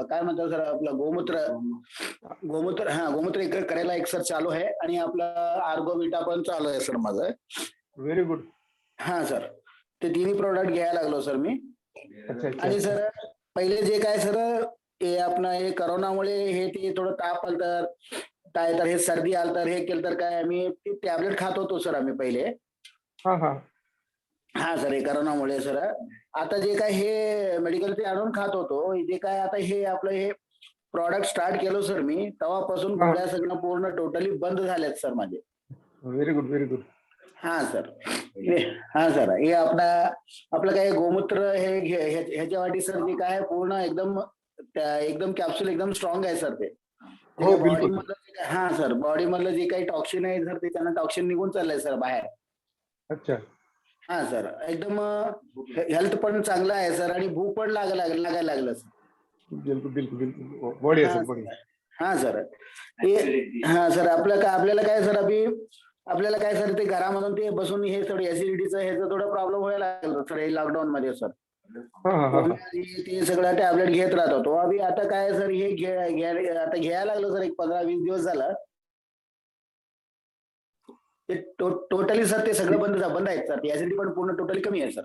काय म्हणतात सर आपलं गोमूत्र गोमूत्र हा गोमूत्र एक करायला एक सर चालू आहे आणि आपलं आर्गोविटा पण चालू आहे सर माझं. Very good. हा सर ते तिन्ही प्रोडक्ट घ्यायला लागलो सर मी. अच्छा अच्छा आणि अच्छा. सर पहिले जे काय सर हे आपलं हे करोनामुळे हे ते थोडं ताप आलं तर काय तर हे सर्दी आलं तर हे केलं तर काय आम्ही टॅबलेट खात होतो सर आम्ही पहिले. हा हा. हा सर हे करोनामुळे सर आता जे काय हे मेडिकल ते आणून खात होतो जे काय आता हे आपलं हे प्रॉडक्ट स्टार्ट केलं सर मी तेव्हापासून हा. गोळ्या सगळं पूर्ण टोटली बंद झाल्यात सर माझे. Very good very good. हा सर हा सर हे आपला आपलं काय गोमूत्र हे ह्याच्यासाठी सर जे काय पूर्ण एकदम एकदम कॅप्सूल एकदम स्ट्रॉंग आहे सर ते. जे हो काय बॉडी बिलकुल. मधलं हा सर बॉडी मधलं जे काही टॉक्सिन आहे सर ते त्यानं टॉक्सिन निघून चाललंय सर बाहेर. अच्छा. हा सर एकदम हेल्थ पण चांगलं आहे सर आणि भूक पण लागायला लागलं सर. बिलकुल बिलकुल बिलकुल बॉडी हा असेल बॉडी. सर हा सर हा सर आपल्याला काय सर अभि आपल्याला काय सर ते घरामधून ते बसून हे थोडं ऍसिडिटीचं ह्याचं थोडं प्रॉब्लेम व्हायला लागलं सर हे लॉकडाऊन मध्ये सर. हा हा हा हा. ते सगळं टॅबलेट घेत राहत होतो अभि आता काय सर हे आता घ्यायला लागलो सर एक 15-20 दिवस झालं. ते टोटली सर ते सगळं बंद आहे सर. ऍसिडिटी पण पूर्ण टोटली कमी आहे सर.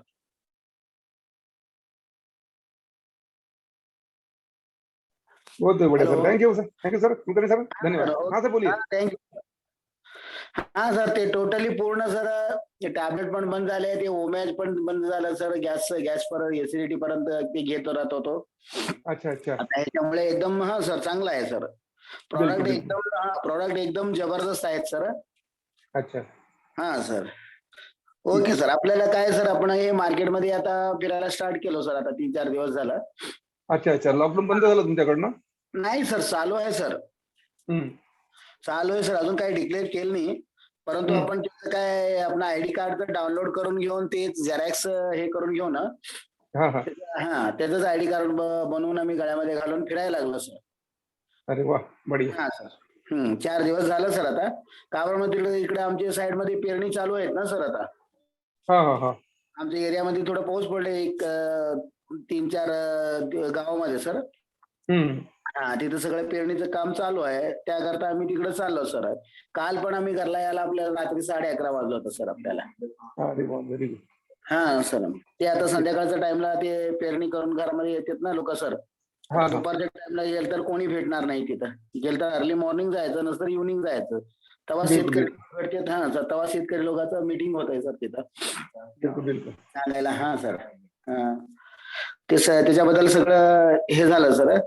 बहुत बढ़िया hello sir. Thank you sir Kulkarni sir. हा धन्यवाद. सर हाँ सर बोलिए. थँक्यू. हा सर ते टोटली पूर्ण सर टॅबलेट पण बंद झाले ते ओमॅज पण बंद झालं सर गॅस पर एसिडिटी पर्यंत ते घेत राहत होतो. अच्छा अच्छा. आता ह्याच्यामुळे एकदम हा सर चांगला आहे सर. बिल्कुल बिल्कुल. प्रॉडक्ट एकदम जबरदस्त आहेत सर. अच्छा. हा सर ठीक ओके आहे. सर आपल्याला काय सर आपण हे मार्केटमध्ये आता फिरायला स्टार्ट केलो सर आता 3-4 दिवस झालं. अच्छा अच्छा. लॉकडाऊन बंद झालं तुमच्याकडनं? नाही सर चालू आहे सर. हम्म चालू आहे सर अजून काही डिक्लेअर केलं नाही. परंतु हम्म. आपण त्याचं काय आपलं आयडी कार्ड डाउनलोड करून घेऊन ते झेरॉक्स हे करून घेऊन हा हा. हा त्याचंच आयडी कार्ड बनवून आम्ही गळ्यामध्ये घालून फिरायला लागलो सर. अरे वाह बढ़िया. हा सर 4 दिवस झालं सर आता. काबर मग इकडे आमच्या साईड मध्ये पेरणी चालू आहेत ना सर आता. हा हा हा. आमच्या एरियामध्ये थोडं पाऊस पडले एक 3-4 गावामध्ये सर. हम्म. हा तिथं सगळं पेरणीचं काम चालू आहे त्याकरता आम्ही तिकडे चाललो सर. काल पण आम्ही घरला यायला आपल्याला रात्री 11:30 वाजलं होतं सर आपल्याला. अरे वाह व्हेरी गुड. हा सर ते आता संध्याकाळच्या टाइमला ते पेरणी करून घरामध्ये येतात ना लोक सर. हा आता हा. दुपारच्या टाइमला गेलं तर कोणी भेटणार नाही तिथं. गेलं तर अर्ली मॉर्निंग जायचं नसतं इव्हनिंग जायचं. तेव्हा बिल्कुल शेतकरी बिल्कुल. भेटतात हा सर तेव्हा शेतकरी लोकांचं मीटिंग होत आहे सर तिथं. बिल्कुल बिल्कुल. सांगायला हा सर. हा ते त्याच्याबद्दल सगळं हे झालं सर.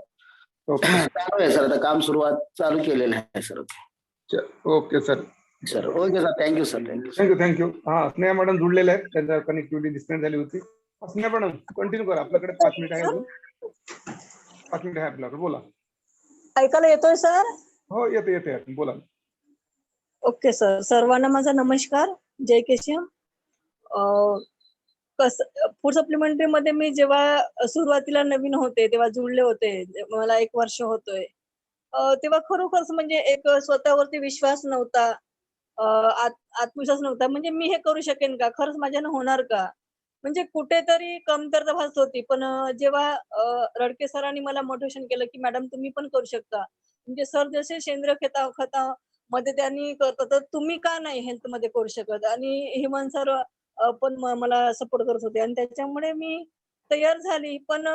ओके चालू आहे सर आता काम सुरुवात चालू केलेलं आहे sir. Okay sir. Sir okay sir thank you sir thank you thank you. हा स्नेहा मॅडम जुळलेले आहेत. त्यांच्या कनेक्टिव्हिटी डिस्कनेक्ट झाली होती. स्नेहा मॅडम कंटिन्यू करा. आपल्याकडे 5 मिनिट आहे अजून. 5 मिनिट आहे आपल्याकडे बोला. ऐकायला येतोय सर? हो येते बोला. Okay sir. सर्वांना माझा नमस्कार. जय केशव. फूड सप्लिमेंटरी मध्ये मी जेव्हा सुरुवातीला नवीन होते तेव्हा जुळले होते. मला 1 वर्ष होतोय. तेव्हा खरोखरच म्हणजे एक स्वतःवरती विश्वास नव्हता. आत्मविश्वास नव्हता. म्हणजे मी हे करू शकेन का? खरंच माझ्यानं होणार का? म्हणजे कुठेतरी कमतरता भासत होती. पण जेव्हा रडके सरांनी मला मोटिव्हेशन केलं, की मॅडम तुम्ही पण करू शकता. म्हणजे सर जसे सेंद्रिय खतामध्ये त्यांनी करतात, तर तुम्ही का नाही हेल्थमध्ये करू शकत? आणि हेमंत सर पण मला सपोर्ट करत होते आणि त्याच्यामुळे मी तयार झाली. पण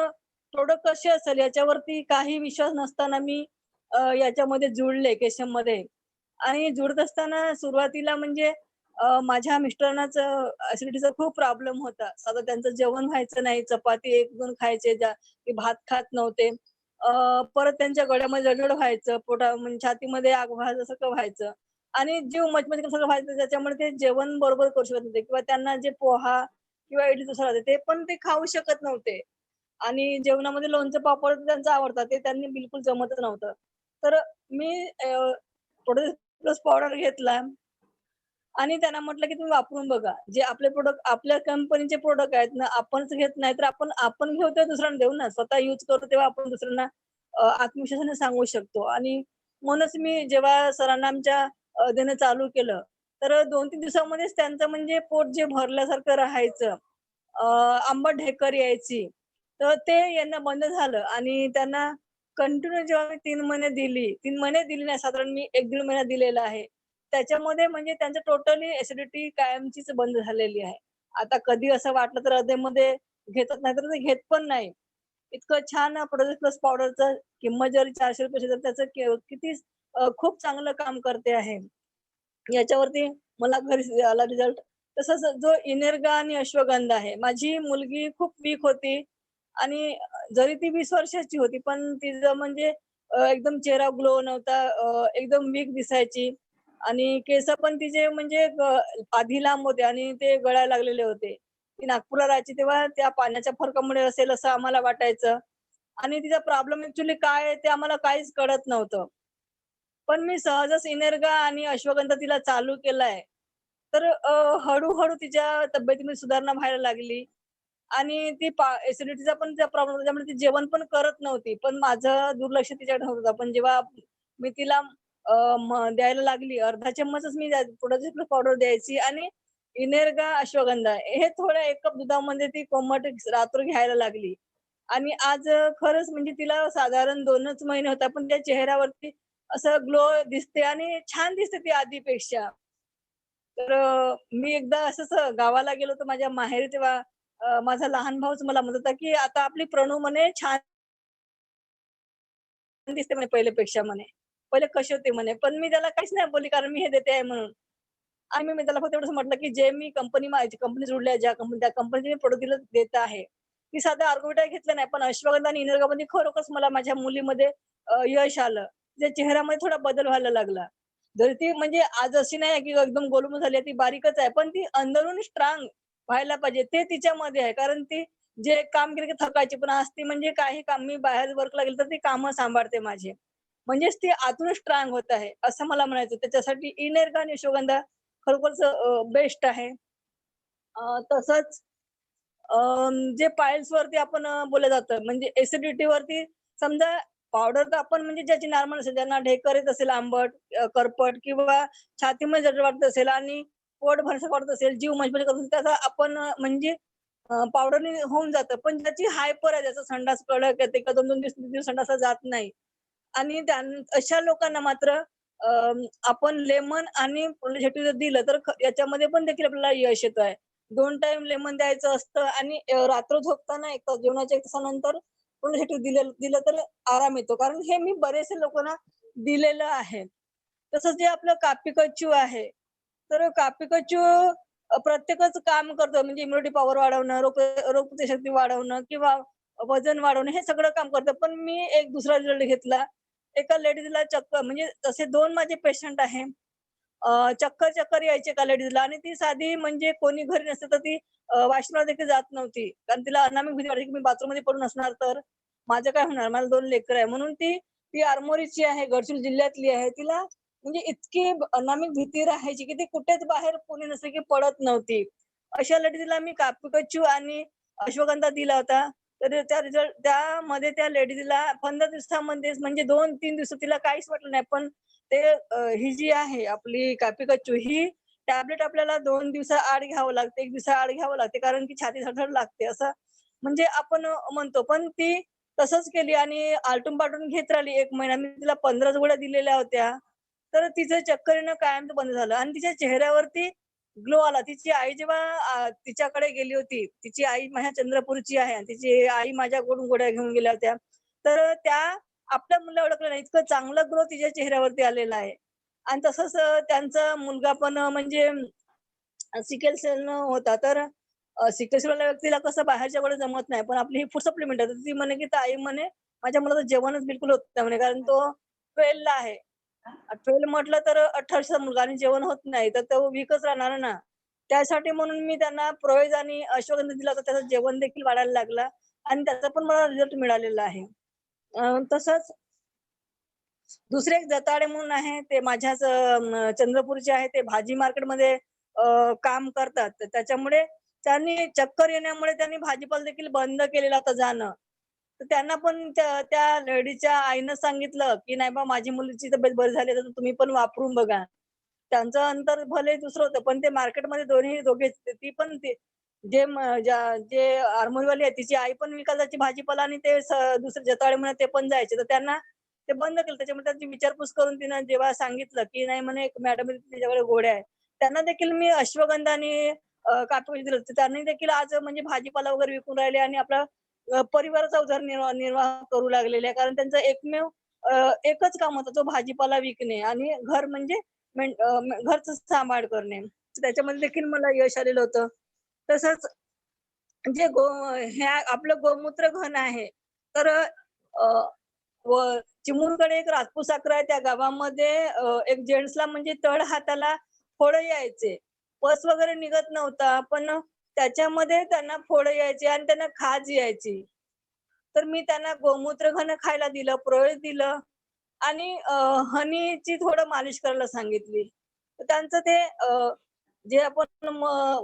प्रोडक्ट कसे असेल याच्यावरती काही विश्वास नसताना मी याच्यामध्ये जुळले केशवमध्ये. आणि जुळत असताना सुरुवातीला म्हणजे माझ्या मिस्टरांनाच ऍसिडिटीचा खूप प्रॉब्लेम होता. साधं त्यांचं जेवण व्हायचं नाही. चपाती 1-2 खायचे, ते भात खात नव्हते. परत त्यांच्या गळ्यामध्ये जळजळ व्हायचं, म्हणजे छातीमध्ये आग व्हायचं व्हायचं आणि जीव मचमच सगळं व्हायचं. त्याच्यामुळे ते जेवण बरोबर करू शकत नव्हते किंवा त्यांना जे पोहा किंवा इडली डोसा राहते ते पण ते खाऊ शकत नव्हते. आणि जेवणामध्ये लोणचं पापड त्यांचं आवडतं ते त्यांनी बिलकुल जमतच नव्हतं. तर मी थोडं प्लस पावडर घेतला आणि त्यांना म्हटलं, की तुम्ही वापरून बघा. जे आपले प्रॉडक्ट आपल्या कंपनीचे प्रॉडक्ट आहेत ना, आपणच घेत नाही तर आपण घेऊ तेव्हा दुसऱ्यांना देऊ ना. स्वतः यूज करू तेव्हा आपण दुसऱ्यांना आत्मविश्वासाने सांगू शकतो. आणि म्हणूनच मी जेव्हा सरांना आमच्या देणं चालू केलं, तर 2-3 दिवसामध्येच त्यांचं म्हणजे पोट जे भरल्यासारखं राहायचं. आंबट ढेकर यायची. तर ते यांना बंद झालं आणि त्यांना कंटिन्यू जेव्हा मी 3 महिने दिली नाही, साधारण मी 1-1.5 महिना दिलेला आहे. त्याच्यामध्ये म्हणजे त्यांचं टोटली ॲसिडिटी कायमचीच बंद झालेली आहे. आता कधी असं वाटलं तर अधेमध्ये घेतात, नाहीतर ते घेत पण नाही. इतकं छान प्रोजेक्ट प्लस पावडरचं किंमत जरी ₹400 असेल तर त्याचं किती खूप चांगलं काम करते आहे. याच्यावरती मला घरी आला रिझल्ट. तसंच जो इनेर्गा आणि अश्वगंधा आहे. माझी मुलगी खूप वीक होती आणि जरी ती 20 वर्षाची होती, पण तिचं म्हणजे एकदम चेहरा ग्लो नव्हता. एकदम वीक दिसायची आणि केस पण तिचे म्हणजे आधी लांब होते आणि ते गळायला लागलेले होते. ती नागपूरला राहायची तेव्हा त्या पाण्याच्या फरकामुळे असेल असं आम्हाला वाटायचं आणि तिचा प्रॉब्लेम ॲक्चुअली काय आहे ते आम्हाला काहीच कळत नव्हतं. पण मी सहजच इनेर्गा आणि अश्वगंधा तिला चालू केलाय. तर हळू-हळू तिच्या तब्येतीमध्ये सुधारणा व्हायला लागली आणि ती ॲसिडिटीचा पण तिचा प्रॉब्लेम होता. त्यामुळे ती जेवण पण करत नव्हती. पण माझं दुर्लक्ष तिच्याकडे होत होतं. पण जेव्हा मी तिला द्यायला लागली, अर्धा चम्मचच मी थोडंसं पावडर द्यायची आणि इनेर्गा, अश्वगंधा हे थोड्या 1 कप दुधामध्ये ती कोमट रात्र घ्यायला लागली. आणि आज खरंच म्हणजे तिला साधारण 2च महिने होतात, पण त्या चेहऱ्यावरती असं ग्लो दिसते आणि छान दिसते ती आधीपेक्षा. तर मी एकदा असंच गावाला गेलो होतो माझ्या माहेरी तेव्हा माझा लहान भाऊच मला म्हणत होता, की "आता आपली प्रणू म्हणे छान दिसते म्हणे पहिल्यापेक्षा म्हणे. पहिले कशी होती म्हणे." पण मी त्याला काहीच नाही बोलली कारण मी हे देते आहे म्हणून. आणि मी त्याला फक्त एवढंच म्हटलं, की जे मी माझी कंपनी जोडली आहे ज्या कंपनी त्या कंपनीचे मी प्रॉडक्ट तिला देत आहे. मी साधं आर्गुमेंट घेतलं नाही, पण अश्वगंधा आणि इनर्गामध्ये खरोखरच मला माझ्या मुलीमध्ये यश आलं. तिच्या चेहऱ्यामध्ये थोडा बदल व्हायला लागला. जरी ती म्हणजे आज अशी नाही की एकदम गोलमोल झाली आहे, ती बारीकच आहे. पण ती अंदरून स्ट्राँग व्हायला पाहिजे ते तिच्यामध्ये आहे. कारण ती जे काम केलं की थकायची, पण आज ती म्हणजे काही काम मी बाहेर वर्कला गेली तर ती कामं सांभाळते माझी. म्हणजेच ती आतून स्ट्राँग होत आहे, असं मला म्हणायचं. त्याच्यासाठी इनेर्गा आणि अश्वगंधा खरोखरच बेस्ट आहे. तसंच जे पायल्सवरती आपण बोललं जातं म्हणजे ॲसिडिटीवरती समजा पावडर तर आपण म्हणजे ज्याची नॉर्मल असेल, ज्यांना ढेकर येत असेल आंबट, करपट किंवा छातीमध्ये जड वाटत असेल आणि पोट भरण्यासारखं वाटत असेल, जीव मजबूर करत असेल, त्याचा आपण म्हणजे पावडरने होऊन जातं. पण ज्याची हायपर आहे, ज्याचा संडास कडक येते किंवा 2-2 दिवस 3 दिवस संडासला जात नाही आणि अशा लोकांना मात्र अ, आपण लेमन आणि पोलिशेटी जर दिलं तर याच्यामध्ये पण देखील आपल्याला यश येत आहे. 2 टाईम लेमन द्यायचं असतं आणि रात्र झोपताना 1 तास जेवणाच्या 1 तासानंतर पोलिशेटी दिलं दिलं तर आराम येतो. कारण हे मी बरेचसे लोकांना दिलेलं आहे. तसंच जे आपलं कापी कच्चू आहे, तर कापी कच्चू प्रत्येकच काम करतं म्हणजे इम्युनिटी पॉवर वाढवणं, रोगप्रतिकारशक्ती वाढवणं किंवा वजन वाढवणं हे सगळं काम करतं. पण मी एक दुसरा रिझल्ट घेतला. एका लेडीजला चक्क म्हणजे तसे 2 माझे पेशंट आहे. चक्कर यायची एका लेडीजला आणि ती साधी म्हणजे कोणी घरी नसतं तर ती वॉशरूमला देखील जात नव्हती. कारण तिला अनामिक भीती वाटायची, की मी बाथरूममध्ये पडून असणार तर माझं काय होणार? मला 2 लेकरं आहे. म्हणून ती ती आरमोरीची आहे, गडचिरोली जिल्ह्यातली आहे. तिला म्हणजे इतकी अनामिक भीती राहायची, की ती कुठेच बाहेर कोणी नसलं की पडत नव्हती. अशा लेडीजला मी कापूकच्चू आणि अश्वगंधा दिला होता. तर त्यामध्ये त्या लेडीजला 15 दिवसामध्येच म्हणजे 2-3 दिवसात तिला काहीच वाटलं नाही. पण ते ही जी आहे आपली कापिकच्चू ही टॅबलेट आपल्याला 2 दिवसाआड घ्यावं लागते, 1 दिवसाआड घ्यावं लागते कारण की छाती धड लागते असं म्हणजे आपण म्हणतो. पण ती तसंच केली आणि आलटून-पालटून घेत राहिली 1 महिना. मी तिला 15च गोळ्या दिलेल्या होत्या. तर तिचं चक्कर येणं कायमचं बंद झालं आणि तिच्या चेहऱ्यावरती ग्लो आला. तिची आई जेव्हा तिच्याकडे गेली होती, तिची आई माझ्या चंद्रपूरची आहे आणि तिची आई माझ्याकडून गोळ्या घेऊन गेल्या होत्या. तर त्या आपल्या मुलीला ओळखलं नाही, इतकं चांगलं ग्लो तिच्या चेहऱ्यावरती आलेला आहे. आणि तसंच त्यांचा मुलगा पण म्हणजे सिकल सेलनं होता. तर सिकल सेलवाल्या व्यक्तीला कसं बाहेरच्या गोळ्या जमत नाही. पण आपली ही फूड सप्लिमेंट आहे. तर ती म्हणे, की "ताई म्हणे, माझ्या मुलाचं जेवणच बिलकुल होत नाही म्हणे, कारण तो 12 ला आहे." 12 म्हटलं तर 18 वर्षाचा मुलगा आणि जेवण होत नाही, तर तो वीकच राहणार ना. त्यासाठी म्हणून मी त्यांना प्रोएज आणि अश्वगंधा दिला होता. त्याचं जेवण देखील वाढायला लागला आणि त्याचा पण मला रिझल्ट मिळालेला आहे. तसंच दुसरे एक जताडे म्हणून आहे, ते माझ्याच चंद्रपूरचे आहे. ते भाजी मार्केटमध्ये काम करतात. तर त्याच्यामुळे त्यांनी चक्कर येण्यामुळे त्यांनी भाजीपाला देखील बंद केलेला होता जाणं. तर त्यांना पण त्या त्या लेडीच्या आईनं सांगितलं, की "नाही बा माझी मुलीची तब्येत बरी झाली, तर तुम्ही पण वापरून बघा." त्यांचं अंतर भले दुसरं होतं, पण ते मार्केटमध्ये दोघेच ती पण जे आरमोरीवाली आहे तिची आई पण विकायला जायची भाजीपाला आणि ते दुसरे जताळे म्हणा ते पण जायचे. तर त्यांना ते बंद केलं. त्याच्यामुळे त्यांची विचारपूस करून तिनं जेव्हा सांगितलं, की नाही म्हणे एक मॅडम तिच्याकडे घोडे आहे. त्यांना देखील मी अश्वगंधा आणि कापूस दिलं. तर त्यांनी देखील आज म्हणजे भाजीपाला वगैरे विकून राहिले आणि आपला परिवाराचा उदरनिर्वाह निर्वाह करू लागलेले आहे. कारण त्यांचं एकमेव एकच काम होतं, तो भाजीपाला विकणे आणि घर म्हणजे घरचं सांभाळ करणे. तर त्याच्यामध्ये देखील मला यश आलेलं होतं. तसंच जे हे आपलं गोमूत्र घन आहे. तर व चिमूरकडे एक राजपूत साखर आहे. त्या गावामध्ये एक जेंट्सला म्हणजे तळ हाताला फोडं यायचे. पस वगैरे निघत नव्हता, पण त्याच्यामध्ये त्यांना फोडं यायचे आणि त्यांना खाज यायची. तर मी त्यांना गोमूत्र घन खायला दिलं, प्रवेश दिलं आणि हनीची थोडं मालिश करायला सांगितली. तर त्यांचं ते जे आपण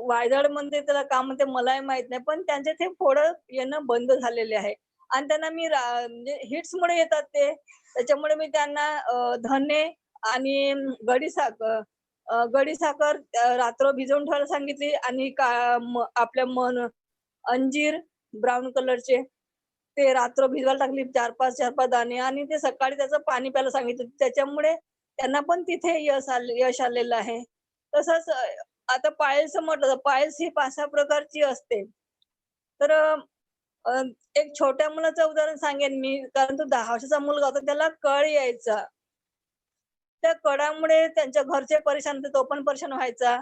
वायदळ म्हणते त्याला का म्हणते मलाही माहीत नाही. पण त्यांचे ते फोडं येणं बंद झालेले आहे. आणि त्यांना मी म्हणजे हिट्समुळे येतात ते. त्याच्यामुळे मी त्यांना धने आणि गडी साखर रात्र भिजवून ठेवायला सांगितली आणि आपल्या अंजीर ब्राउन कलरचे ते रात्र भिजवायला टाकली 4-5 दाणे आणि ते सकाळी त्याचं पाणी प्यायला सांगितलं. त्याच्यामुळे त्यांना पण तिथे यश आलेलं आहे. तसंच आता पायल्स म्हटलं तर पायल्स ही 5-6 प्रकारची असते. तर अ, एक छोट्या मुलाचं उदाहरण सांगेन मी, कारण तो 10 वर्षाचा मुलगा होता, त्याला कळ यायचा. त्या कळामुळे त्यांच्या घरचे परेशान होते, तो पण परेशान व्हायचा.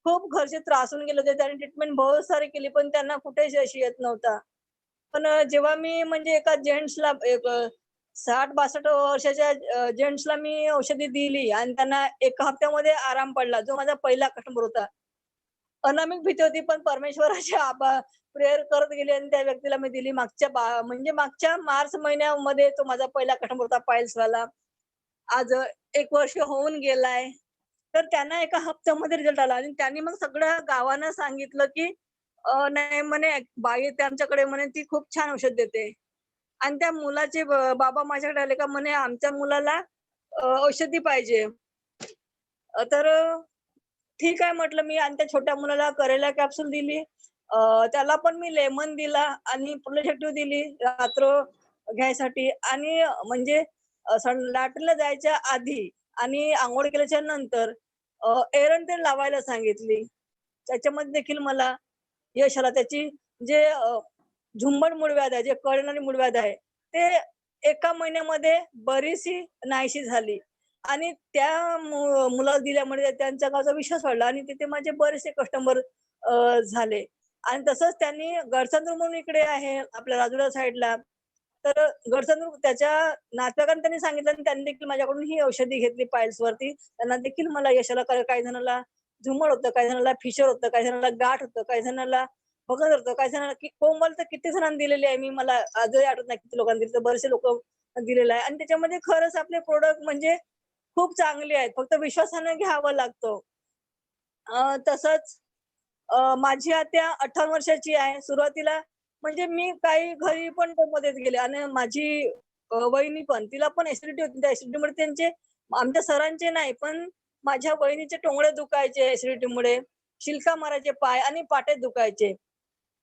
खूप घरचे त्रासून गेले होते. त्याने ट्रीटमेंट बहुत सारी केली, पण त्यांना कुठेच यश येत नव्हता. पण जेव्हा मी म्हणजे एका जेंट्सला एक 60-62 वर्षाच्या जेंट्सला मी औषधी दिली आणि त्यांना एका हप्त्यामध्ये आराम पडला. जो माझा पहिला कस्टमर होता. अनामिक भीती होती, पण परमेश्वराची प्रेयर करत गेली आणि त्या व्यक्तीला मी दिली. म्हणजे मागच्या मार्च महिन्यामध्ये तो माझा पहिला कस्टमर होता पाईल्सवाला. आज 1 वर्ष होऊन गेलाय. तर त्यांना एका हप्त्यामध्ये रिझल्ट आला आणि त्यांनी मग सगळ्या गावांना सांगितलं, की नाही म्हणे बाई त्यांच्याकडे म्हणे ती खूप छान औषध देते. आणि त्या मुलाचे बाबा माझ्याकडे आले का म्हणे आमच्या मुलाला औषधी पाहिजे. तर ठीक आहे म्हटलं मी आणि त्या छोट्या मुलाला करेला कॅप्सूल दिली. त्याला पण मी लेमन दिला आणि प्रोजेक्टिव्ह दिली रात्र घ्यायसाठी आणि म्हणजे लॅट्रिनला जायच्या आधी आणि अंघोळ केल्याच्या नंतर एरंड तेल लावायला सांगितली. त्याच्यामध्ये देखील मला यश आलं. त्याची जे झुंबड मूळव्याध आहे, जे कळणारी मूळव्याध आहे, ते एका महिन्यामध्ये बरीचशी नाहीशी झाली. आणि त्या मुलाला दिल्यामुळे त्यांच्या गावचा विश्वास वाढला आणि तिथे माझे बरेचसे कस्टमर झाले. आणि तसंच त्यांनी गडचंद्र म्हणून इकडे आहे आपल्या राजुरा साइडला. तर गडचंद्र त्याच्या नातवाईकांना त्यांनी सांगितलं आणि त्यांनी देखील माझ्याकडून ही औषधी घेतली पाईल्सवरती. त्यांना देखील मला यश आलं. काही जणाला झुमड होतं, काही जणाला फिशर होतं, काही जणाला गाठ होतं, काही जणाला बघत होतं, काही जणांना कोमल तर किती जणांना दिलेली आहे मी. मला आजही आठवत नाही किती लोकांना दिली. तर बरेचसे लोकं दिलेलं आहे आणि त्याच्यामध्ये खरंच आपले प्रॉडक्ट म्हणजे खूप चांगले आहेत. फक्त विश्वासाने घ्यावं लागतं. तसंच माझी आत्या 58 वर्षाची आहे. सुरुवातीला म्हणजे मी काही घरी पण मदत गेले आणि माझी वहिनी पण तिला पण ॲसिडिटी होती. त्या ॲसिडिटीमुळे आमच्या सरांचे नाही, पण माझ्या वहिनीचे टोंगळे दुखायचे ॲसिडिटीमुळे. शिलका मारायचे पाय आणि पाठे दुखायचे.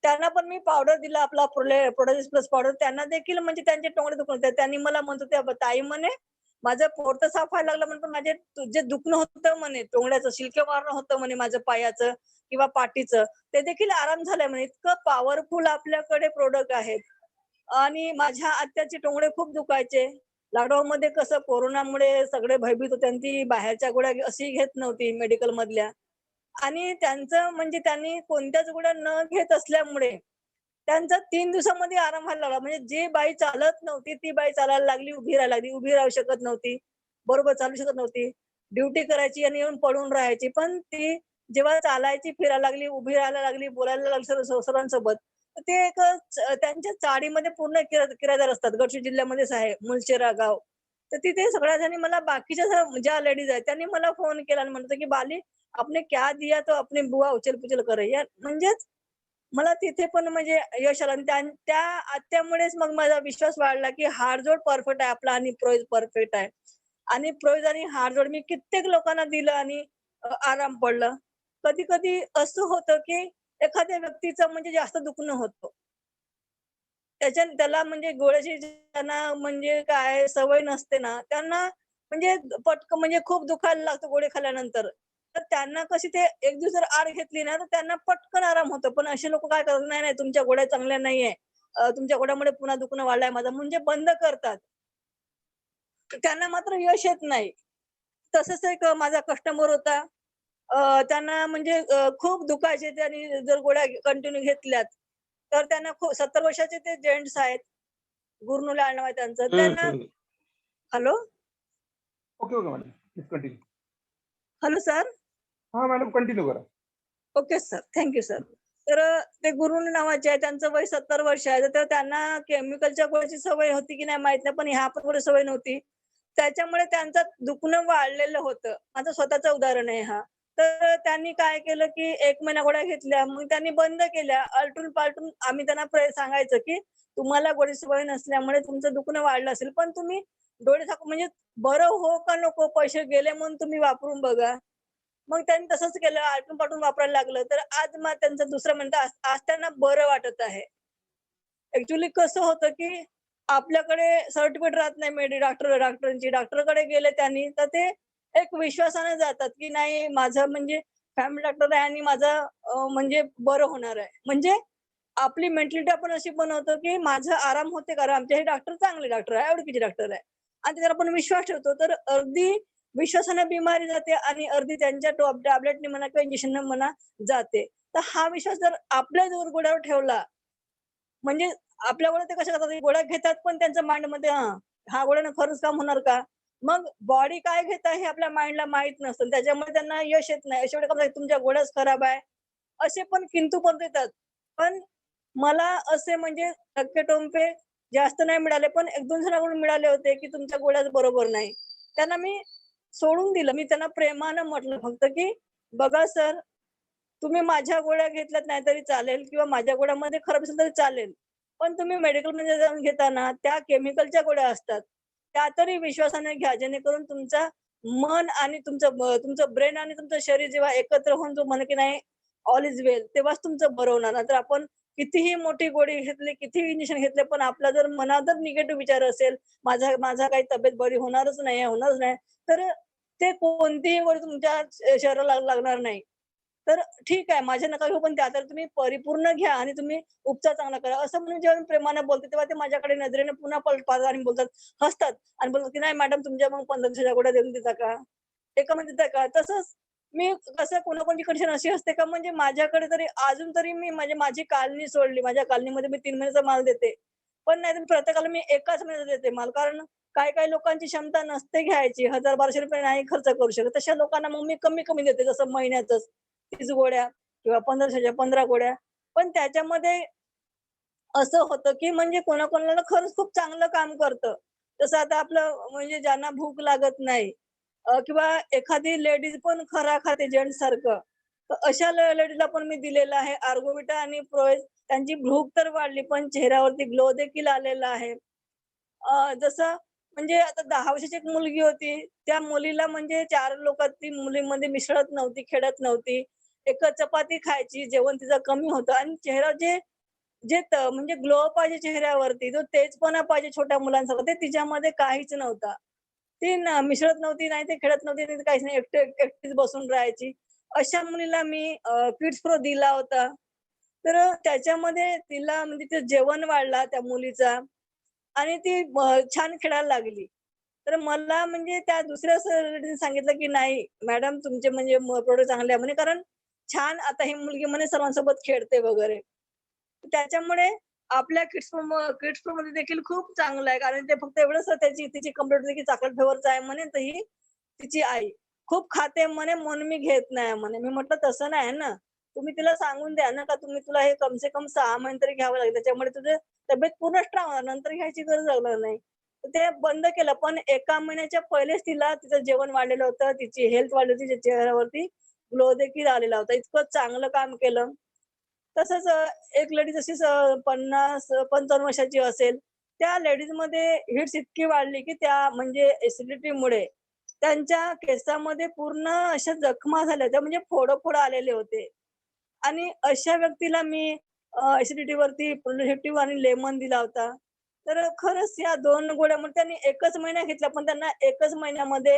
त्यांना पण मी पावडर दिला आपला प्रोडेसिस प्लस पावडर. त्यांना देखील म्हणजे त्यांचे टोंगळे दुखत होते. त्यांनी मला म्हणत होत्या, "ताई म्हणे माझं पोट तर साफ व्हायला लागलं म्हणे, पण माझे जे दुखणं होतं म्हणे टोंगळ्याचं, शिलके मारणं होतं म्हणे माझं पायाचं किंवा पाठीचं, ते देखील आराम झालाय म्हणे. इतकं पॉवरफुल आपल्याकडे प्रॉडक्ट आहेत. आणि माझ्या आत्याचे टोंगळे खूप दुखायचे. लॉकडाऊनमध्ये कसं कोरोनामुळे सगळे भयभीत होते आणि ती बाहेरच्या गोळ्या अशी घेत नव्हती मेडिकलमधल्या. आणि त्यांचं म्हणजे त्यांनी कोणत्याच गोळ्या न घेत असल्यामुळे त्यांचा 3 दिवसामध्ये आराम व्हायला लागला. म्हणजे जी बाई चालत नव्हती, ती बाई चालायला लागली, उभी राहायला लागली. उभी राहू शकत नव्हती, बरोबर चालू शकत नव्हती. ड्युटी करायची आणि येऊन पडून राहायची. पण ती जेव्हा चालायची, फिरायला लागली, उभी राहायला लागली, बोलायला लागली सर्वांसोबत. तर ते एक त्यांच्या चाळीमध्ये पूर्ण किरायदार असतात. गडचिरोली जिल्ह्यामध्येच आहे मुलचेरा गाव. तर तिथे सगळ्या जणी मला बाकीच्या ज्या लेडीज आहेत, त्यांनी मला फोन केला आणि म्हणत की "बाली, आपने क्या दिया तो अपनी बुआ उचल-पुचल कर रही है." म्हणजेच मला तिथे पण म्हणजे यश आलं आणि त्या आत्यामुळेच मग माझा विश्वास वाढला, की हाडजोड परफेक्ट आहे आपला आणि प्रोज परफेक्ट आहे. आणि प्रोज आणि हाडजोड मी कित्येक लोकांना दिलं आणि आराम पडलं. कधी-कधी असं होतं, की एखाद्या व्यक्तीचं म्हणजे जास्त दुखणं होतं. त्याला म्हणजे गोळ्याची ज्यांना म्हणजे काय सवय नसते ना, त्यांना म्हणजे पटकन म्हणजे खूप दुखायला लागतं गोळी खाल्ल्यानंतर. तर त्यांना कशी ते एक दिवस जर आड घेतली ना, तर त्यांना पटकन आराम होतो. पण असे लोकं काय करतात, "नाही, नाही तुमच्या गोळ्या चांगल्या नाहीये. तुमच्या गोळ्यामुळे पुन्हा दुखणं वाढलंय माझं." म्हणजे बंद करतात. त्यांना मात्र यश येत नाही. तसंच एक माझा कस्टमर होता. त्यांना म्हणजे खूप दुखायचे त्यांनी जर गोळ्या कंटिन्यू घेतल्यात, तर त्यांना 70 वर्षाचे ते जेंट्स आहेत. गुरनुले आडनाव आहे त्यांचं. त्यांना हम्म. Hello? Okay okay madam, please continue. Hello sir? हा मॅडम, कंटिन्यू करा. Okay sir. Thank you sir. तर ते गुरुन नावाचे आहे. त्यांचं वय 70 वर्ष आहे. तर त्यांना केमिकलच्या गोळ्याची सवय होती की नाही माहीत नाही. पण ह्या पण गोळी सवय नव्हती. त्याच्यामुळे त्यांचं दुखणं वाढलेलं होतं. माझं स्वतःचं उदाहरण आहे हा. तर त्यांनी काय केलं की 1 महिना गोळ्या घेतल्या. मग त्यांनी बंद केल्या. आलटून-पालटून आम्ही त्यांना सांगायचं की तुम्हाला गोळी सवय नसल्यामुळे तुमचं दुखणं वाढलं असेल. पण तुम्ही डोळे झाकून म्हणजे बरं हो का नको पैसे गेले म्हणून तुम्ही वापरून बघा. मग त्यांनी तसंच केलं, आलटून-पालटून वापरायला लागलं. तर आज मग त्यांचं दुसरं म्हणतं आज आज त्यांना बरं वाटत आहे. ॲक्चुअली कसं होतं, की आपल्याकडे सर्टिफिकेट राहत नाही डॉक्टरांची. डॉक्टरकडे गेले त्यांनी, तर ते एक विश्वासाने जातात, की नाही माझं म्हणजे फॅमिली डॉक्टर आहे आणि माझं म्हणजे बरं होणार आहे. म्हणजे आपली मेंटॅलिटी आपण अशी बनवतो, की माझं आराम होते कारण आमचे हे डॉक्टर चांगले डॉक्टर आहे, ओळखीचे डॉक्टर आहे. आणि त्याच्यावर आपण विश्वास ठेवतो. तर अर्धी विश्वासाने बिमारी जाते आणि अर्धी त्यांच्या टॅबलेटनी म्हणा किंवा इंजेक्शनने म्हणा जाते. तर हा विश्वास जर आपल्या गोड्यावर ठेवला, म्हणजे आपल्या गोळ्या ते कशा करतात, ते गोळ्या घेतात पण त्यांच्या माइंडमध्ये ह्या गोळ्यानं खरंच काम होणार का? मग बॉडी काय घेत आहे हे आपल्या माइंडला माहीत नसतं. त्याच्यामुळे त्यांना यश येत नाही. अशा वेळेला काय म्हणतात, तुमच्या गोळ्याच खराब आहे. असे पण किंतु पण देतात. पण मला असे म्हणजे टक्के-टोमके जास्त नाही मिळाले, पण 1-2 जणांकडून मिळाले होते, की तुमच्या गोळ्याच बरोबर नाही. त्यांना मी सोडून दिलं. मी त्यांना प्रेमानं म्हटलं फक्त, की "बघा सर, तुम्ही माझ्या गोळ्या घेतल्यात नाही तरी चालेल किंवा माझ्या गोळ्यामध्ये खराब असेल तरी चालेल. पण तुम्ही मेडिकलमध्ये जाऊन घेताना त्या केमिकलच्या गोळ्या असतात. त्या तरी विश्वासाने घ्या, जेणेकरून तुमचा मन आणि तुमचं ब्रेन आणि तुमचं शरीर जेव्हा एकत्र होऊन जो म्हणे की नाही ऑल इज वेल तेव्हाच तुमचं बरं होणार. नाहीतर आपण कितीही मोठी गोळी घेतली, कितीही इंजेक्शन घेतले, पण आपला जर मनात जर निगेटिव्ह विचार असेल, माझा माझा काही तब्येत बरी होणारच नाही, होणारच नाही, तर ते कोणतीही गोळी तुमच्या शरीराला लागणार नाही. तर ठीक आहे, माझ्या नका घेऊ, पण त्या तर तुम्ही परिपूर्ण घ्या आणि तुम्ही उपचार चांगला करा. असं म्हणून जेव्हा मी प्रेमाने बोलते, तेव्हा ते माझ्याकडे नजरेने पुन्हा पलटतात आणि बोलतात, हसतात आणि बोलतात, की "नाही मॅडम तुमच्या मग 1500च्या गोळ्या देऊन देता का? एका मध्ये देता का?" तसंच मी कसं कोणाकोणाची कंडिशन अशी असते का म्हणजे माझ्याकडे तरी अजून तरी मी म्हणजे माझी कालनी सोडली. माझ्या कालनीमध्ये मी 3 महिन्याचा माल देते. पण नाहीतर प्रत्येकाला मी एकाच महिन्याचा देते माल. कारण काही-काही लोकांची क्षमता नसते घ्यायची. ₹1000-1200 नाही खर्च करू शकत. तशा लोकांना मग मी कमी-कमी देते. जसं महिन्याचंच 30 गोळ्या किंवा 1500च्या 15 गोळ्या. पण त्याच्यामध्ये असं होतं, की म्हणजे कोणाकोणाला खरंच खूप चांगलं काम करतं. जसं आता आपलं म्हणजे ज्यांना भूक लागत नाही किंवा एखादी लेडीज पण खरा खाते जेंट्ससारखं. तर अशा लेडीजला पण मी दिलेलं आहे आर्गोविटा आणि प्रोएज. त्यांची भूक तर वाढली, पण चेहऱ्यावरती ग्लो देखील आलेला आहे. जसं म्हणजे आता 10 वर्षाची एक मुलगी होती. त्या मुलीला म्हणजे 4 लोकात ती मुलीमध्ये मिसळत नव्हती, खेळत नव्हती. एकच चपाती खायची, जेवण तिचं कमी होतं आणि चेहरा जे जे म्हणजे ग्लो पाहिजे चेहऱ्यावरती, जो तेजपणा पाहिजे छोट्या मुलांसारखा, ते तिच्यामध्ये काहीच नव्हता. ती मिसळत नव्हती, नाही ते खेळत नव्हती, नाही काहीच नाही. एकटीच बसून राहायची. अशा मुलीला मी किड्स प्रो दिला होता. तर त्याच्यामध्ये तिला म्हणजे ते जेवण वाढला त्या मुलीचा आणि ती छान खेळायला लागली. तर मला म्हणजे त्या दुसऱ्या सरने सांगितलं, की "नाही मॅडम तुमचे म्हणजे प्रॉडक्ट चांगले आहे." म्हणे कारण छान आता ही मुलगी म्हणे सर्वांसोबत खेळते वगैरे. त्याच्यामुळे आपल्या किड्स प्रोमध्ये देखील खूप चांगलं आहे. कारण ते फक्त एवढंच तिची कंप्लेंट होती, की चॉकलेट फ्लेवरचा आहे म्हणे, तर ही तिची आई. खूप खाते म्हणे म्हणून मी घेत नाही म्हणे. मी म्हटलं तसं नाही ना. तुम्ही तिला सांगून द्या ना, का तुला हे कम से कम 6 महिने तरी घ्यावं लागेल. त्याच्यामुळे तुझी तब्येत पूर्ण स्ट्रॉंग होणार. नंतर घ्यायची गरज लागणार नाही. तर ते बंद केलं. पण 1 महिन्याच्या पहिलेच तिला तिचं जेवण वाढलेलं होतं. तिची हेल्थ वाढली होती. तिच्या चेहऱ्यावरती ग्लो देखील आलेला होता. इतकं चांगलं काम केलं. तसंच एक लेडीज अशीच 50-55 वर्षाची असेल. त्या लेडीजमध्ये हिट्स इतकी वाढली, की त्या म्हणजे ॲसिडिटीमुळे त्यांच्या केसामध्ये पूर्ण अशा जखमा झाल्या. त्या म्हणजे फोडं-फोडं आलेले होते. आणि अशा व्यक्तीला मी ऍसिडिटी वरती प्रोलेक्टिव्ह आणि लेमन दिला होता. तर खरंच या 2 गोळ्यामुळे त्यांनी एकच महिना घेतला, पण त्यांना एकच महिन्यामध्ये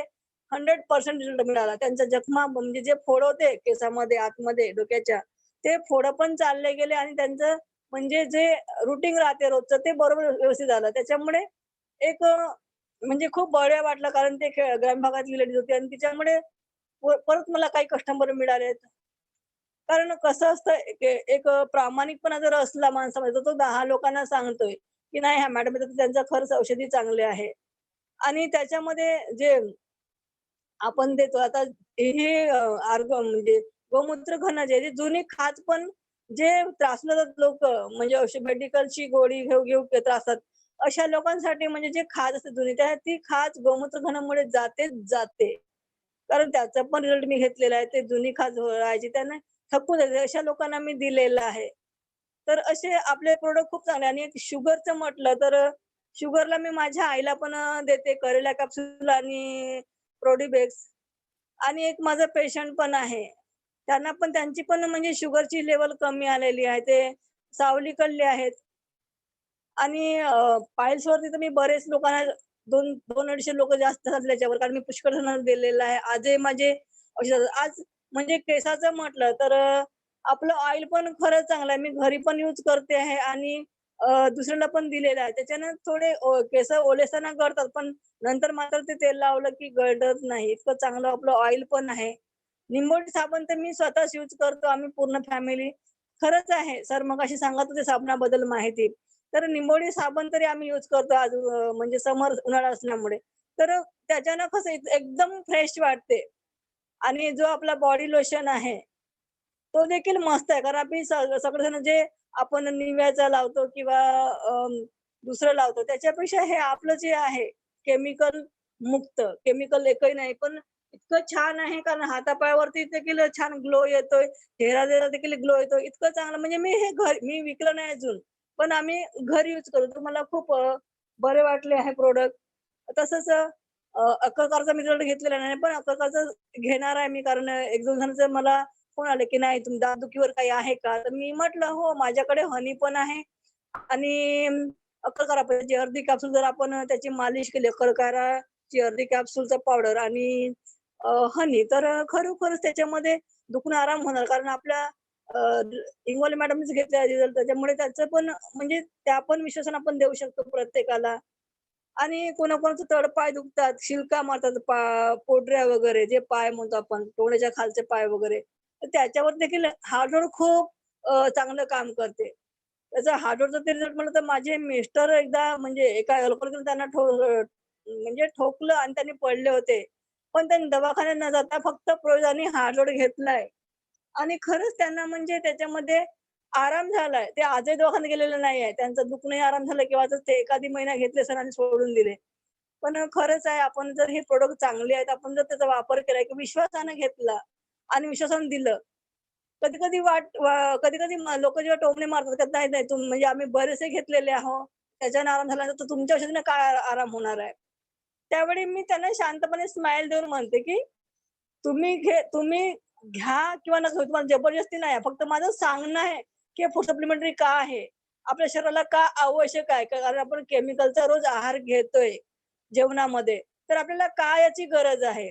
100% रिझल्ट मिळाला. त्यांच्या जखमा म्हणजे जे फोड होते केसामध्ये, आतमध्ये डोक्याच्या, ते फोडं पण चालले गेले आणि त्यांचं म्हणजे जे रुटीन राहते रोजचं ते बरोबर व्यवस्थित झालं. त्याच्यामुळे एक म्हणजे खूप बळं वाटलं, कारण ते ग्रामीण भागातली लेडीज होती आणि तिच्यामुळे परत मला काही कस्टमर मिळालेत. कारण कसं असतं एक प्रामाणिकपणा जर असला माणसामध्ये, तर तो 10 लोकांना सांगतोय, की नाही ह्या मॅडम येतात त्यांचा खर्च औषधी चांगले आहे. आणि त्याच्यामध्ये जे आपण देतो आता हे म्हणजे गोमूत्र घन जे जे जुनी खाज पण जे त्रासलेले लोकं म्हणजे मेडिकलची गोळी घेऊ ते त्रासात. अशा लोकांसाठी म्हणजे जे खाज असते जुनी ती खाज गोमूत्र घनामुळे जातेच जाते. कारण त्याचा पण रिझल्ट मी घेतलेला आहे. ते जुनी खाज राहायची त्यांना थकून जायचे. अशा लोकांना मी दिलेलं आहे. तर असे आपले प्रॉडक्ट खूप चांगले आणि शुगरचं म्हटलं तर शुगरला मी माझ्या आईला पण देते करेला कॅप्सूल आणि प्रोडिबेक्स आणि एक माझा पेशंट पण आहे. त्यांना पण त्यांची पण म्हणजे शुगरची लेव्हल कमी आलेली आहे. ते सावलीकडले आहेत आणि पाईल्सवरती तर मी बरेच लोकांना 200-250 लोकं जास्त झाले त्याच्यावर, कारण मी पुष्कळ जणांना दिलेलं आहे. आजही माझे औषध आज म्हणजे केसाचं म्हटलं तर आपलं ऑइल पण खरंच चांगलं आहे. मी घरी पण यूज करते आहे आणि दुसऱ्याला पण दिलेलं आहे. त्याच्यानं थोडे केस ओलेसना गळतात, पण नंतर मात्र ते तेल लावलं की गळत नाही. इतकं चांगलं आपलं ऑइल पण आहे. निंबोळी साबण तर मी स्वतःच यूज करतो. आम्ही पूर्ण फॅमिली. खरंच आहे. सर मगाशी सांगत होते साबणाबद्दल माहिती. तर निंबोळी साबण तरी आम्ही यूज करतो आज म्हणजे समर उन्हाळा असल्यामुळे. तर त्याच्यानं कसं एकदम फ्रेश वाटते आणि जो आपला बॉडी लोशन आहे, तो देखील मस्त आहे. कारण आम्ही सगळेजण जे आपण निव्याचा लावतो किंवा दुसरं लावतो त्याच्यापेक्षा हे आपलं जे आहे केमिकल मुक्त, केमिकल एकही नाही. पण इतकं छान आहे कारण हातापायावरती देखील छान ग्लो येतोय, चेहऱ्याला देखील ग्लो येतोय. इतकं चांगलं म्हणजे मी विकलं नाही अजून. पण आम्ही घरी यूज करतो. तर मला खूप बरे वाटले आहे प्रॉडक्ट. तसंच अक्करकरचा मी रिझल्ट घेतलेला नाही, पण अक्करकरचा घेणार आहे मी कारण 1-2 जणांचे मला फोन आले, की "नाही तुम्ही दातदुखीवर काही आहे का?" तर मी म्हटलं, "हो, माझ्याकडे हनी पण आहे आणि अक्करकारा पाहिजे अर्धी कॅप्सूल जर आपण त्याची मालिश केली अक्करकाराची अर्धी कॅप्सूलचा पावडर आणि हनी तर खरोखरच त्याच्यामध्ये दुखणं आराम होणार. कारण आपल्या अ, इंगवले मॅडमनीच घेतलेला रिझल्ट त्याच्यामुळे त्याचं पण म्हणजे त्या पण विश्वासाने आपण देऊ शकतो प्रत्येकाला. आणि कोणाकोणाचे तळपाय दुखतात, शिलका मारतात, पोटऱ्या वगैरे जे पाय म्हणतो आपण, टोण्याच्या खालचे पाय वगैरे. तर त्याच्यावर देखील हार्डवर खूप चांगलं काम करते. त्याचा हार्डवरचा ते रिझल्ट म्हटलं तर माझे मिस्टर एकदा म्हणजे एका अल्कोहोलिकने त्यांना म्हणजे ठोकलं आणि त्यांनी पडले होते. पण त्यांनी दवाखान्यात न जाता फक्त प्रोजानी हार्डवर घेतलाय आणि खरंच त्यांना म्हणजे त्याच्यामध्ये आराम झालाय. ते आजही दवाखान्यात गेलेले नाहीये. त्यांचं दुखणंही आराम झालं किंवा ते एखादी महिना घेतले सरांनी सोडून दिले. पण खरंच आहे आपण जर हे प्रॉडक्ट चांगले आहेत, आपण जर त्याचा वापर केला की विश्वासाने घेतला आणि विश्वासाने दिलं. कधी-कधी कधी-कधी लोकं जेव्हा टोमणे मारतात, "नाही, नाही म्हणजे आम्ही बरेचसे घेतलेले आहोत. त्याच्याने आराम झाला तर तुमच्या औषधाने काय आराम होणार आहे?" त्यावेळी मी त्यांना शांतपणे स्माईल देऊन म्हणते, की तुम्ही घ्या किंवा नका घेऊ. तुम्हाला जबरदस्ती नाही आहे. फक्त माझं सांगणं आहे, की फूड सप्लिमेंटरी का आहे? आपल्या शरीराला का आवश्यक आहे? कारण आपण केमिकलचा रोज आहार घेतोय जेवणामध्ये. तर आपल्याला का याची गरज आहे?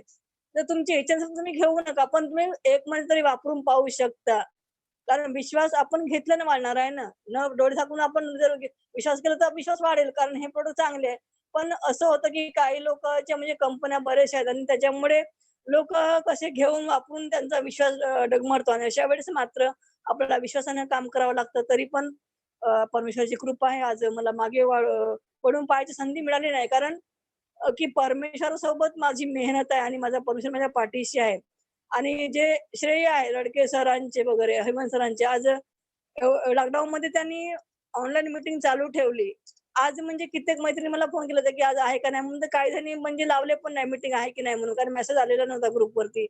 तर तुमची इच्छा नसेल तर तुम्ही घेऊ नका. पण तुम्ही 1 महिना तरी वापरून पाहू शकता. कारण विश्वास आपण घेतल्याने वाढणार आहे ना. डोळे झाकून आपण जर विश्वास केला तर विश्वास वाढेल कारण हे प्रॉडक्ट चांगले आहे. पण असं होतं, की काही लोकांच्या म्हणजे कंपन्या बऱ्याचशा आहेत आणि त्याच्यामुळे लोकं कसे घेऊन वापरून त्यांचा विश्वास डगमगतो आणि अशा वेळेस मात्र आपल्याला विश्वासाने काम करावं लागतं. तरी पण परमेश्वराची कृपा आहे. आज मला मागे वळून पाहायची संधी मिळाली नाही. कारण की परमेश्वरासोबत माझी मेहनत आहे आणि माझा परमेश्वर माझ्या पाठीशी आहे. आणि जे श्रेय आहे रडके सरांचे वगैरे, हेमंत सरांचे आज लॉकडाऊनमध्ये त्यांनी ऑनलाईन मीटिंग चालू ठेवली. आज म्हणजे कित्येक मैत्रिणी मला फोन केला होता, की आज आहे का नाही? म्हणून तर काही जणी म्हणजे लावले पण नाही मीटिंग आहे की नाही म्हणून, कारण मेसेज आलेला नव्हता ग्रुपवरती.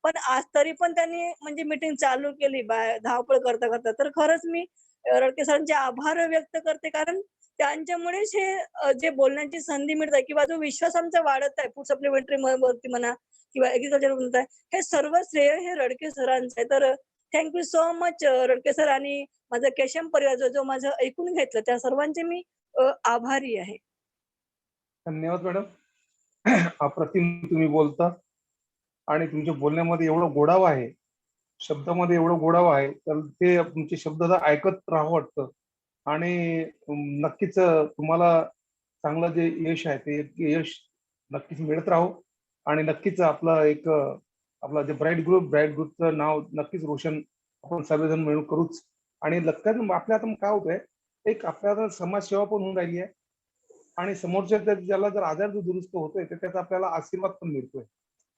पण आज तरी पण त्यांनी म्हणजे मीटिंग चालू केली धावपळ करता-करता. तर खरंच मी रडके सरांचे आभार व्यक्त करते, कारण त्यांच्यामुळेच हे जे बोलण्याची संधी मिळते किंवा जो विश्वास आमचा वाढत आहे फूड सप्लिमेंटरी वरती म्हणा किंवा ॲग्रीकल्चर म्हणता हे सर्व श्रेय हे रडके सरांचं आहे. तर थँक्यू सो मच रडके सर आणि माझा केशम परिवार जो माझं ऐकून घेतलं त्या सर्वांचे मी आभारी आहे. धन्यवाद मॅडम. अप्रतिम तुम्ही बोलता आणि तुमच्या बोलण्यामध्ये एवढं गोडावा आहे, शब्दामध्ये एवढं गोडावा आहे, तर ते तुमचे शब्द जर ऐकत राहावं वाटतं. आणि नक्कीच तुम्हाला चांगलं जे यश आहे ते यश नक्कीच मिळत राहो. आणि नक्कीच आपला जे ब्राईट ग्रुपचं नाव नक्कीच रोशन आपण सर्वजण मिळून करूच. आणि लक्षात आपल्या आता काय होतंय, एक आपल्या आता समाजसेवा पण होऊन राहिली आहे आणि समोरच्या ज्याला जर आजार जो दुरुस्त होतोय तर त्याचा आपल्याला आशीर्वाद पण मिळतोय.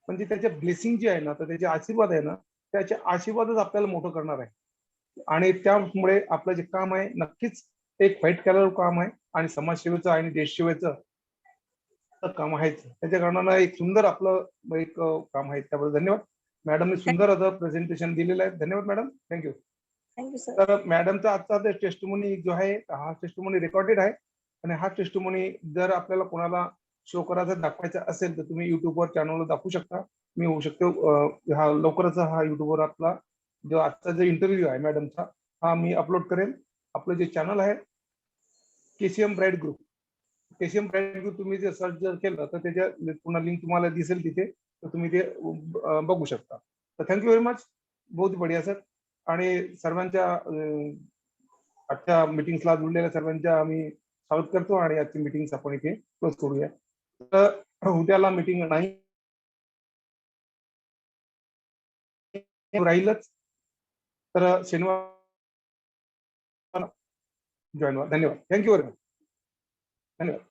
म्हणजे त्याचे ब्लेसिंग जे आहे ना, तर त्याचे आशीर्वाद आहे ना, त्याचे आशीर्वादच आपल्याला मोठं करणार आहे. आणि त्यामुळे आपलं जे काम आहे नक्कीच एक फाईट केलेलं काम आहे आणि आणि देशसेवेचं काम आहेच. त्याच्या कारणानं एक सुंदर आपलं एक काम आहे. त्याबद्दल धन्यवाद. मॅडमने सुंदर असं प्रेझेंटेशन दिलेलं आहे. धन्यवाद मॅडम. थँक्यू. Thank you sir. तर मॅडमचा आजचा टेस्टिमोनी जो आहे हा टेस्टिमोनी रेकॉर्डेड आहे आणि हा टेस्टिमोनी जर आपल्याला कोणाला शो करायचा दाखवायचा असेल तर तुम्ही युट्यूबवर चॅनलवर दाखवू शकता. मी होऊ शकतो हा लवकरच हा युट्यूबवर आपला जो आजचा जो इंटरव्ह्यू आहे मॅडमचा हा मी अपलोड करेन. आपलं जे चॅनल आहे KCM bright group, KCM bright group तुम्ही जर सर्च जर केलं तर त्याच्या पुन्हा लिंक तुम्हाला दिसेल तिथे, तर तुम्ही ते बघू शकता. तर थँक्यू व्हेरी मच. बहुत बढिया सर. आणि सर्वांच्या आजच्या मीटिंग्सला जुळलेल्या सर्वांच्या आम्ही स्वागत करतो आणि आजची मीटिंग आपण इथे क्लोज करूया. तर उद्याला मीटिंग नाही राहीलच, तर शनिवार जॉईन व्हा. धन्यवाद. Thank you very much. धन्यवाद.